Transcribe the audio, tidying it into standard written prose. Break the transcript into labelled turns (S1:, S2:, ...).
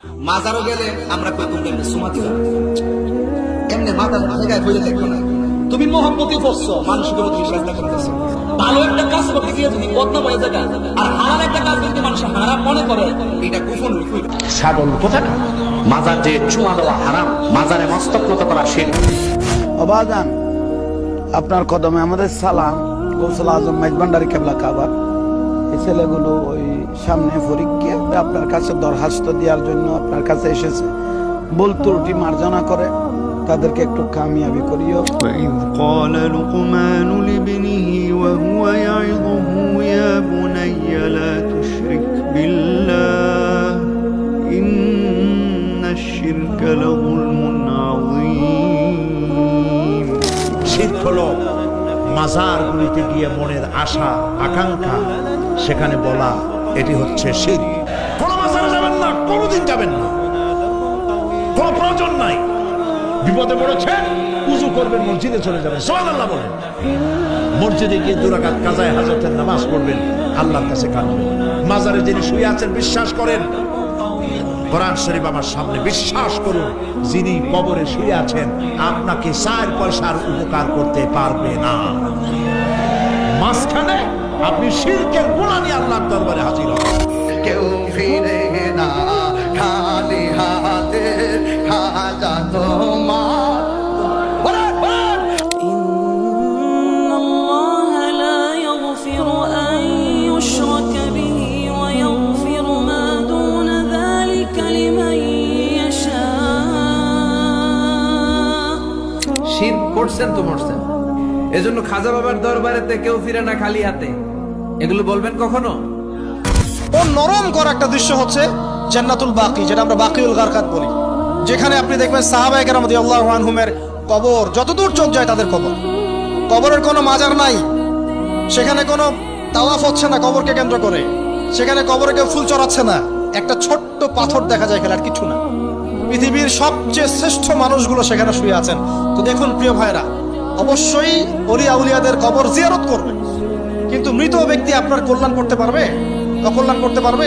S1: মাজারও গেলে আমরা কই তুমি সুমাতি এমনি মাথার জায়গায় বইলে দেখো না, তুমি মহব্বতি করছো, মানুষের উপর তুমি চেষ্টা করতেছো। ভালো একটা কাজ করতে গিয়ে যদি বদনাম হয়ে যায় আর হারাম একটা কাজ করতে মানুষ হারাম মনে করে, এটা কুফর হইল।
S2: সাগল কোথায় মাজার যে চুমা দেওয়া হারাম, মাজারে মস্তক নত করা শিরক।
S3: অবাদান আপনার কদমে আমাদের সালাম। গৌসুল আজম মেজবান্ডারি কেবলা কাবা, এই ছেলেগুলো ওই সামনে পরীক্ষা আপনার কাছে দরখাস্ত দেওয়ার জন্য আপনার কাছে এসেছে। ভুল ত্রুটি মার্জনা করে তাদেরকে একটু কামিয়াবি করিও।
S4: وإذ قال لقمان لابنه وهو يعظه يا بني لا تشرك بالله إن الشرك لظلم عظيم।
S2: শিরক হলো মাজারগুলিতে গিয়ে মনের আশা আকাঙ্ক্ষা সেখানে বলা, এটি হচ্ছে শিরক। কোন মাজারে যাবেন না, কোনদিন যাবেন না, কোন প্রয়োজন নাই। বিপদে পড়েছেন, উযু করবেন, মসজিদে চলে যাবেন, সুবহানাল্লাহ বলেন। মসজিদে গিয়ে 2 রাকাত কাজায়ে হাজতের নামাজ পড়বেন, আল্লাহর কাছে কাঁদবেন। মাজারে যিনি শুয়ে আছেন বিশ্বাস করেন, কোরআন শরীফ আমার সামনে, বিশ্বাস করুন যিনি কবরে শুয়ে আছেন আপনাকে 4 পয়সার উপকার করতে পারবে না। মাঝখানে আপনি শিরকের গুনাহ নিয়ে আল্লাহর দরবারে হাজির হবেন।
S1: কেউ ফিরে না খালি হাতে, খাজা তোমার শিরক করছেন তো মরছেন। এজন্য খাজা বাবার দরবারেতে কেউ ফিরে না খালি হাতে, এগুলো বলবেন কখনো?
S5: ও নরম করা একটা দৃশ্য হচ্ছে জান্নাতুল বাকি, যেটা আমরা বাকিউল গারকাত বলি, যেখানে আপনি দেখবেন সাহাবায়ে কেরাম রাদিয়াল্লাহু আনহুমের কবর, যতদূর চোখ যায় তাদের কবর, কবরের কোনো মাজার নাই, সেখানে কোনো তাওয়াফ হচ্ছে না কবরকে কেন্দ্র করে, সেখানে কবরে কেউ ফুল চড়াচ্ছে না, একটা ছোট্ট পাথর দেখা যায় খেলার কিছু না। পৃথিবীর সবচেয়ে শ্রেষ্ঠ মানুষগুলো সেখানে শুয়ে আছেন। তো দেখুন প্রিয় ভাইরা, অবশ্যই ওলিয়া উলিয়াদের কবর জিয়ারত করবেন, কিন্তু মৃত ব্যক্তি আপনার কল্যাণ করতে পারবে? অকল্যাণ করতে পারবে?